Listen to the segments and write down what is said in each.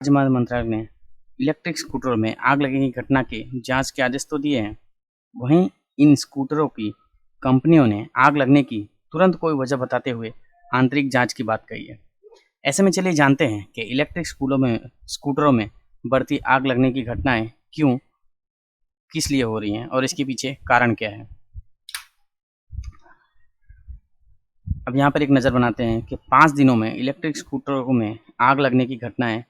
राजमार्ग मंत्रालय ने इलेक्ट्रिक स्कूटरों में आग लगने की घटना के जांच के आदेश तो दिए हैं। वहीं इन स्कूटरों की कंपनियों ने आग लगने की तुरंत कोई वजह बताते हुए आंतरिक जांच की बात कही है। ऐसे में चलिए जानते हैं कि इलेक्ट्रिक स्कूटरों में बढ़ती आग लगने की घटनाएं क्यों, किस लिए हो रही हैं और इसके पीछे कारण क्या है। अब यहाँ पर एक नज़र बनाते हैं कि 5 दिनों में इलेक्ट्रिक स्कूटरों में आग लगने की घटनाएं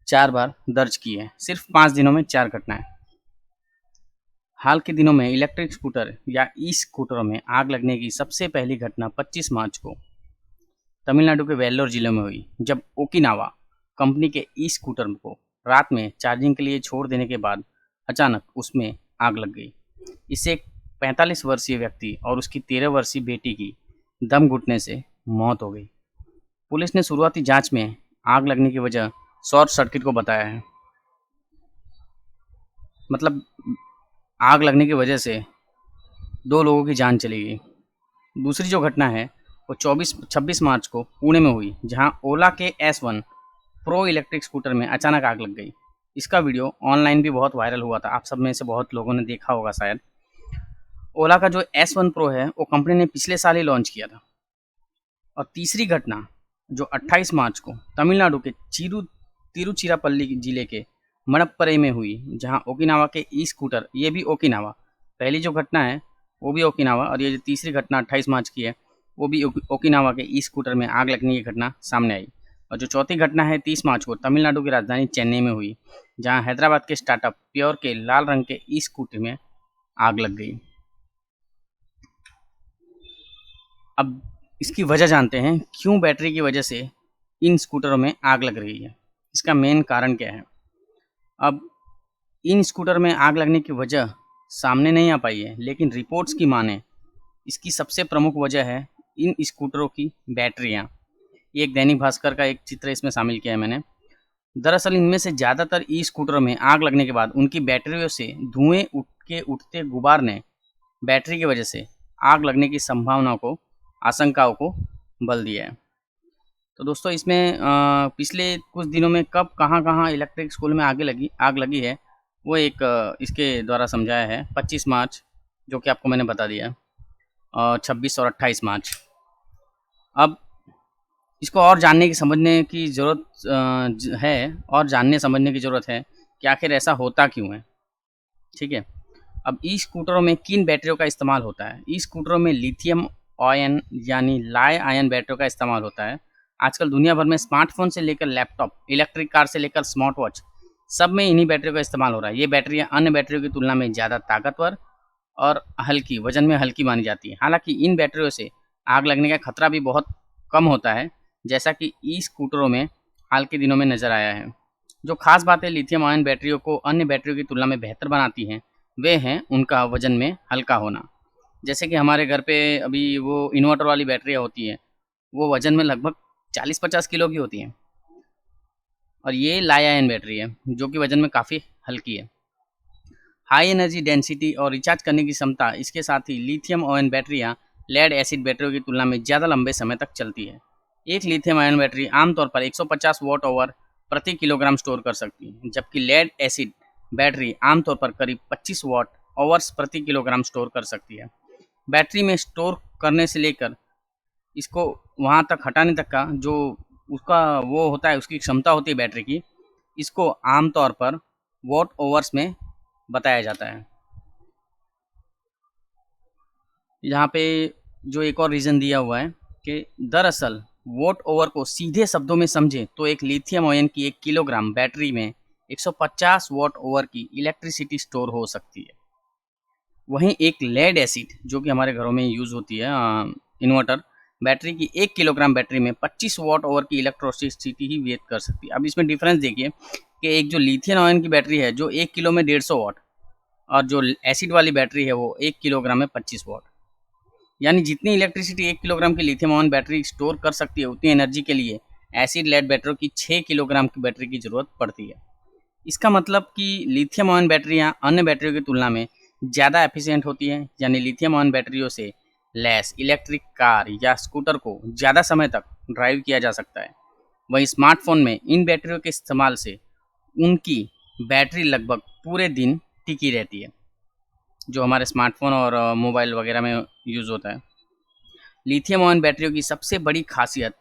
4 बार दर्ज की है। सिर्फ 5 दिनों में 4 घटनाएं। हाल के दिनों में इलेक्ट्रिक स्कूटर या ई स्कूटरों में आग लगने की सबसे पहली घटना 25 मार्च को तमिलनाडु के वेल्लोर जिले में हुई, जब ओकिनावा कंपनी के ई स्कूटर को रात में चार्जिंग के लिए छोड़ देने के बाद अचानक उसमें आग लग गई। इससे एक 45 वर्षीय व्यक्ति और उसकी 13 वर्षीय बेटी की दम घुटने से मौत हो गई। पुलिस ने शुरुआती जांच में आग लगने की वजह शॉर्ट सर्किट को बताया है। मतलब आग लगने की वजह से 2 लोगों की जान चली गई। दूसरी जो घटना है वो 26 मार्च को पुणे में हुई, जहां ओला के S1 प्रो इलेक्ट्रिक स्कूटर में अचानक आग लग गई। इसका वीडियो ऑनलाइन भी बहुत वायरल हुआ था, आप सब में से बहुत लोगों ने देखा होगा शायद। ओला का जो S1 प्रो है वो कंपनी ने पिछले साल ही लॉन्च किया था। और तीसरी घटना जो 28 मार्च को तमिलनाडु के तिरुचिरापल्ली जिले के मणप्परे में हुई, जहां ओकिनावा के ई स्कूटर, ये भी ओकिनावा, पहली जो घटना है वो भी ओकिनावा और ये जो तीसरी घटना 28 मार्च की है वो भी ओकिनावा के ई स्कूटर में आग लगने की घटना सामने आई। और जो चौथी घटना है 30 मार्च को तमिलनाडु की राजधानी चेन्नई में हुई, जहां हैदराबाद के स्टार्टअप प्योर के लाल रंग के ई स्कूटर में आग लग गई। अब इसकी वजह जानते हैं, क्यों बैटरी की वजह से इन स्कूटरों में आग लग रही है। इसका मेन कारण क्या है। अब इन स्कूटर में आग लगने की वजह सामने नहीं आ पाई है, लेकिन रिपोर्ट्स की माने इसकी सबसे प्रमुख वजह है इन स्कूटरों की बैटरियां। ये एक दैनिक भास्कर का एक चित्र इसमें शामिल किया है मैंने। दरअसल इनमें से ज़्यादातर ई स्कूटरों में आग लगने के बाद उनकी बैटरियों से धुएं उठते गुबार ने बैटरी की वजह से आग लगने की आशंकाओं को बल दिया है। तो दोस्तों इसमें पिछले कुछ दिनों में कब कहाँ इलेक्ट्रिक स्कूल में आग लगी है वो एक इसके द्वारा समझाया है। 25 मार्च जो कि आपको मैंने बता दिया, और 26 और 28 मार्च। अब इसको और जानने की समझने की ज़रूरत है, और जानने समझने की ज़रूरत है कि आखिर ऐसा होता क्यों है। ठीक है। अब ई स्कूटरों में किन बैटरियों का इस्तेमाल होता है। ई स्कूटरों में लिथियम आयन यानी लाय आयन बैटरियों का इस्तेमाल होता है। आजकल दुनिया भर में स्मार्टफोन से लेकर लैपटॉप, इलेक्ट्रिक कार से लेकर स्मार्ट वॉच, सब में इन्हीं बैटरियों का इस्तेमाल हो रहा है। ये बैटरियां अन्य बैटरियों की तुलना में ज़्यादा ताकतवर और हल्की, वजन में हल्की मानी जाती है। हालांकि इन बैटरियों से आग लगने का खतरा भी बहुत कम होता है, जैसा कि ई स्कूटरों में हाल के दिनों में नज़र आया है। जो खास बातें लिथियम आयन बैटरियों को अन्य बैटरियों की तुलना में बेहतर बनाती हैं, वे हैं उनका वजन में हल्का होना। जैसे कि हमारे घर पे अभी वो इन्वर्टर वाली बैटरियाँ होती हैं, वो वजन में लगभग 40-50 किलो की होती हैं, और ये लाय आयन बैटरी है जो कि वजन में काफ़ी हल्की है। हाई एनर्जी डेंसिटी और रिचार्ज करने की क्षमता, इसके साथ ही लिथियम आयन बैटरियाँ लेड एसिड बैटरियों की तुलना में ज़्यादा लंबे समय तक चलती है। एक लिथियम आयन बैटरी आमतौर पर 150 वॉट आवर प्रति किलोग्राम स्टोर कर सकती है, जबकि लेड एसिड बैटरी आमतौर पर करीब 25 वॉट आवर्स प्रति किलोग्राम स्टोर कर सकती है। बैटरी में स्टोर करने से लेकर इसको वहाँ तक हटाने तक का जो उसका वो होता है, उसकी क्षमता होती है बैटरी की, इसको आमतौर पर वॉट आवर्स में बताया जाता है। यहाँ पे जो एक और रीज़न दिया हुआ है कि दरअसल वॉट आवर को सीधे शब्दों में समझें तो एक लिथियम आयन की 1 किलोग्राम बैटरी में 150 वॉट आवर की इलेक्ट्रिसिटी स्टोर हो सकती है। वहीं एक लेड एसिड जो कि हमारे घरों में यूज़ होती है, इन्वर्टर बैटरी की 1 किलोग्राम बैटरी में 25 वॉट आवर की इलेक्ट्रिसिटी ही व्यक्त कर सकती है। अब इसमें डिफरेंस देखिए कि एक जो लिथियम आयन की बैटरी है जो 1 किलो में 150 वॉट, और जो एसिड वाली बैटरी है वो 1 किलोग्राम में 25 वॉट। यानी जितनी इलेक्ट्रिसिटी 1 किलोग्राम की लिथियम आयन बैटरी स्टोर कर सकती है, उतनी एनर्जी के लिए एसिड लेड बैटरियों की 6 किलोग्राम की बैटरी की ज़रूरत पड़ती है। इसका मतलब कि लिथियम आयन बैटरियाँ अन्य बैटरियों की तुलना में ज़्यादा एफिशिएंट होती हैं, यानी लिथियम आयन बैटरियों से लैस इलेक्ट्रिक कार या स्कूटर को ज़्यादा समय तक ड्राइव किया जा सकता है। वहीं स्मार्टफोन में इन बैटरियों के इस्तेमाल से उनकी बैटरी लगभग पूरे दिन टिकी रहती है, जो हमारे स्मार्टफोन और मोबाइल वगैरह में यूज़ होता है। लिथियम आयन बैटरियों की सबसे बड़ी खासियत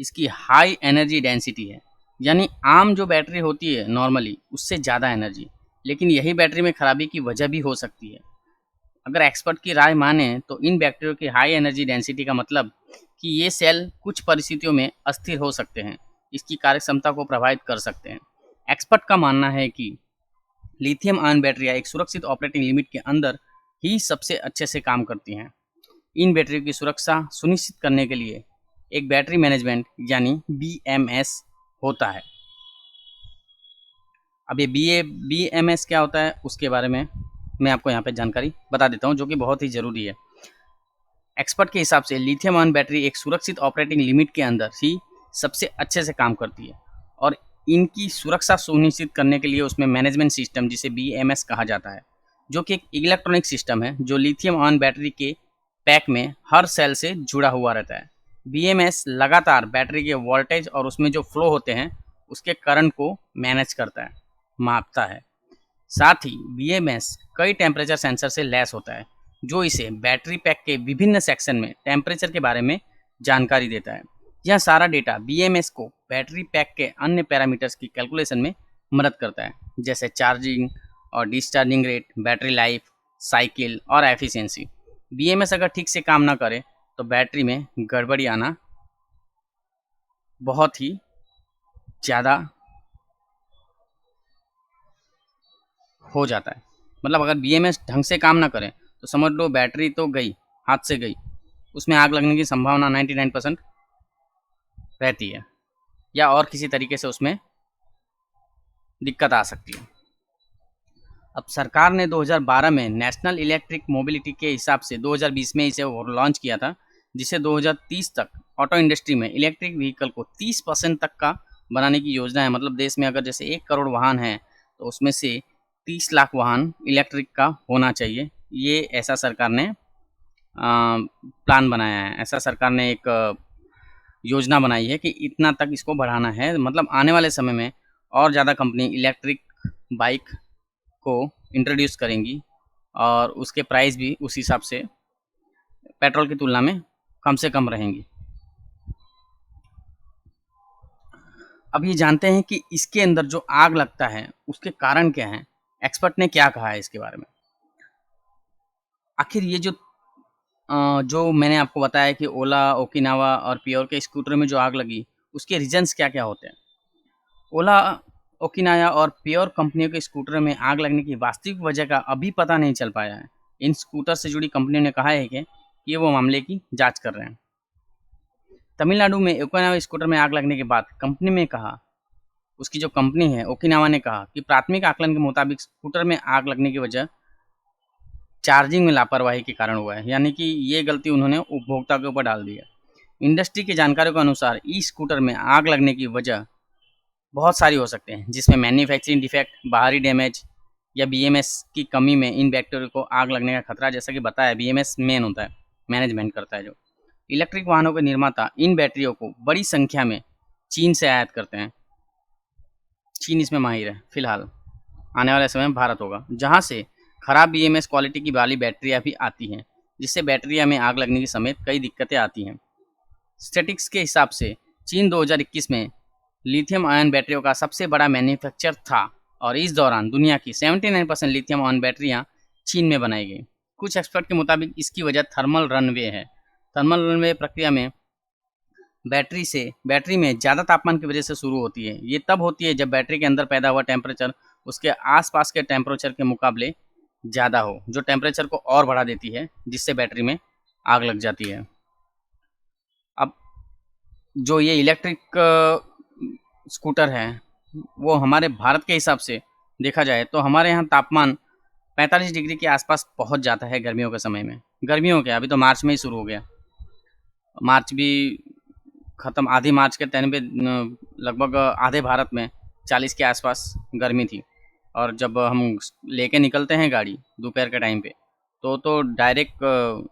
इसकी हाई एनर्जी डेंसिटी है, यानी आम जो बैटरी होती है नॉर्मली उससे ज़्यादा एनर्जी, लेकिन यही बैटरी में खराबी की वजह भी हो सकती है। अगर एक्सपर्ट की राय माने तो इन बैटरियों की हाई एनर्जी डेंसिटी का मतलब कि ये सेल कुछ परिस्थितियों में अस्थिर हो सकते हैं, इसकी कार्यक्षमता को प्रभावित कर सकते हैं। एक्सपर्ट का मानना है कि लिथियम आयन बैटरियाँ एक सुरक्षित ऑपरेटिंग लिमिट के अंदर ही सबसे अच्छे से काम करती हैं। इन बैटरियों की सुरक्षा सुनिश्चित करने के लिए एक बैटरी मैनेजमेंट यानी BMS होता है। अब ये BMS क्या होता है उसके बारे में मैं आपको यहाँ पे जानकारी बता देता हूँ, जो कि बहुत ही ज़रूरी है। एक्सपर्ट के हिसाब से लिथियम आयन बैटरी एक सुरक्षित ऑपरेटिंग लिमिट के अंदर ही सबसे अच्छे से काम करती है और इनकी सुरक्षा सुनिश्चित करने के लिए उसमें मैनेजमेंट सिस्टम जिसे BMS कहा जाता है, जो कि एक इलेक्ट्रॉनिक सिस्टम है जो लिथियम आयन बैटरी के पैक में हर सेल से जुड़ा हुआ रहता है। BMS लगातार बैटरी के वोल्टेज और उसमें जो फ्लो होते हैं उसके करंट को मैनेज करता है, मापता है। साथ ही BMS कई टेम्परेचर सेंसर से लैस होता है, जो इसे बैटरी पैक के विभिन्न सेक्शन में टेम्परेचर के बारे में जानकारी देता है। यह सारा डेटा BMS को बैटरी पैक के अन्य पैरामीटर्स की कैलकुलेशन में मदद करता है, जैसे चार्जिंग और discharging rate, battery life cycle और एफिशिएंसी। BMS अगर ठीक से काम ना करे तो बैटरी में गड़बड़ी आना बहुत ही ज़्यादा हो जाता है। मतलब अगर BMS ढंग से काम ना करे तो समझ लो बैटरी तो गई, हाथ से गई, उसमें आग लगने की संभावना 99% रहती है या और किसी तरीके से उसमें दिक्कत आ सकती है। अब सरकार ने 2012 में नेशनल इलेक्ट्रिक मोबिलिटी के हिसाब से 2020 में इसे लॉन्च किया था, जिसे 2030 तक ऑटो इंडस्ट्री में इलेक्ट्रिक व्हीकल को 30% तक का बनाने की योजना है। मतलब देश में अगर जैसे 1 करोड़ वाहन है तो उसमें से 30 लाख वाहन इलेक्ट्रिक का होना चाहिए। ये ऐसा सरकार ने प्लान बनाया है, ऐसा सरकार ने एक योजना बनाई है कि इतना तक इसको बढ़ाना है। मतलब आने वाले समय में और ज़्यादा कंपनी इलेक्ट्रिक बाइक को इंट्रोड्यूस करेंगी और उसके प्राइस भी उस हिसाब से पेट्रोल की तुलना में कम से कम रहेंगी। अब ये जानते हैं कि इसके अंदर जो आग लगता है उसके कारण क्या हैं। एक्सपर्ट ने क्या कहा है इसके बारे में। आखिर ये जो मैंने आपको बताया कि ओला, ओकिनावा और प्योर के स्कूटर में जो आग लगी उसके रीजंस क्या-क्या होते हैं। ओला, ओकिनावा और प्योर कंपनियों के स्कूटर में आग लगने की वास्तविक वजह का अभी पता नहीं चल पाया है। इन स्कूटर से जुड़ी कंपनियों ने कहा है कि ये वो मामले की जांच कर रहे हैं। तमिलनाडु में ओकिनावा स्कूटर में आग लगने के बाद कंपनी में कहा, उसकी जो कंपनी है ओकिनावा ने कहा कि प्राथमिक आकलन के मुताबिक स्कूटर में आग लगने की वजह चार्जिंग में लापरवाही के कारण हुआ है, यानी कि ये गलती उन्होंने उपभोक्ता के ऊपर डाल दी है। इंडस्ट्री के जानकारों के अनुसार ई स्कूटर में आग लगने की वजह बहुत सारी हो सकते हैं, जिसमें मैन्युफैक्चरिंग डिफेक्ट, बाहरी डैमेज या BMS की कमी में इन बैक्टीरिया को आग लगने का खतरा। जैसा कि बताया BMS मेन होता है, मैनेजमेंट करता है। जो इलेक्ट्रिक वाहनों के निर्माता इन बैटरियों को बड़ी संख्या में चीन से आयात करते हैं। चीन इसमें माहिर है। फिलहाल आने वाले समय में भारत होगा, जहां से खराब BMS क्वालिटी की वाली बैटरियां भी आती हैं, जिससे बैटरिया में आग लगने की समेत कई दिक्कतें आती हैं। स्टैटिक्स के हिसाब से चीन 2021 में लिथियम आयन बैटरियों का सबसे बड़ा मैन्युफैक्चर था और इस दौरान दुनिया की 79% लिथियम आयन बैटरियां चीन में बनाई गई। कुछ एक्सपर्ट के मुताबिक इसकी वजह थर्मल रनवे है। थर्मल रनवे प्रक्रिया में बैटरी में ज़्यादा तापमान की वजह से शुरू होती है। ये तब होती है जब बैटरी के अंदर पैदा हुआ टेम्परेचर उसके आसपास के टेम्परेचर के मुकाबले ज़्यादा हो, जो टेम्परेचर को और बढ़ा देती है, जिससे बैटरी में आग लग जाती है। अब जो ये इलेक्ट्रिक स्कूटर है वो हमारे भारत के हिसाब से देखा जाए तो हमारे यहाँ तापमान 45 डिग्री के आसपास पहुँच जाता है गर्मियों के समय में। गर्मियों के अभी तो मार्च में ही शुरू हो गया, मार्च भी ख़त्म, आधी मार्च के टाइम पे लगभग आधे भारत में 40 के आसपास गर्मी थी। और जब हम लेके निकलते हैं गाड़ी दोपहर के टाइम पे तो डायरेक्ट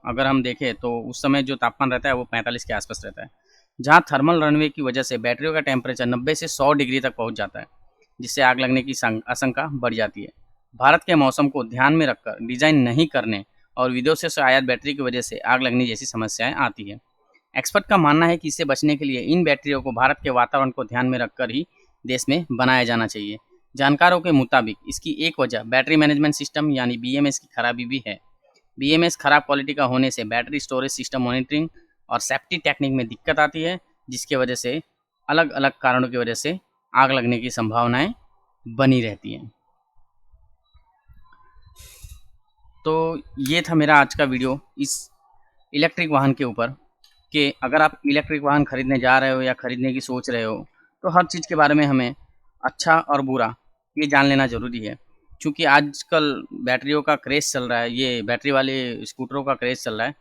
अगर हम देखें तो उस समय जो तापमान रहता है वो 45 के आसपास रहता है। जहां थर्मल रनवे की वजह से बैटरियों का टेम्परेचर 90 से 100 डिग्री तक पहुंच जाता है, जिससे आग लगने की आशंका बढ़ जाती है। भारत के मौसम को ध्यान में रखकर डिजाइन नहीं करने और विदेशों से आयात बैटरी की वजह से आग लगने जैसी समस्याएं आती है। एक्सपर्ट का मानना है कि इससे बचने के लिए इन बैटरियों को भारत के वातावरण को ध्यान में रखकर ही देश में बनाया जाना चाहिए। जानकारों के मुताबिक इसकी एक वजह बैटरी मैनेजमेंट सिस्टम यानी बीएमएस की खराबी भी है। बीएमएस खराब क्वालिटी का होने से बैटरी स्टोरेज सिस्टम मॉनिटरिंग और सेफ्टी टेक्निक में दिक्कत आती है, जिसकी वजह से अलग अलग कारणों की वजह से आग लगने की संभावनाएं बनी रहती हैं। तो ये था मेरा आज का वीडियो इस इलेक्ट्रिक वाहन के ऊपर कि अगर आप इलेक्ट्रिक वाहन खरीदने जा रहे हो या खरीदने की सोच रहे हो तो हर चीज़ के बारे में हमें अच्छा और बुरा ये जान लेना ज़रूरी है, क्योंकि आजकल बैटरियों का क्रेज़ चल रहा है, ये बैटरी वाले स्कूटरों का क्रेज़ चल रहा है।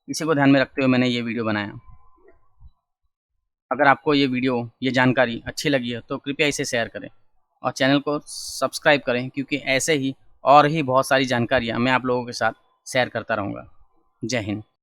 इसी को ध्यान में रखते हुए मैंने ये वीडियो बनाया। अगर आपको ये जानकारी अच्छी लगी है तो कृपया इसे शेयर करें और चैनल को सब्सक्राइब करें, क्योंकि ऐसे ही और ही बहुत सारी जानकारियाँ मैं आप लोगों के साथ शेयर करता रहूँगा। जय हिंद।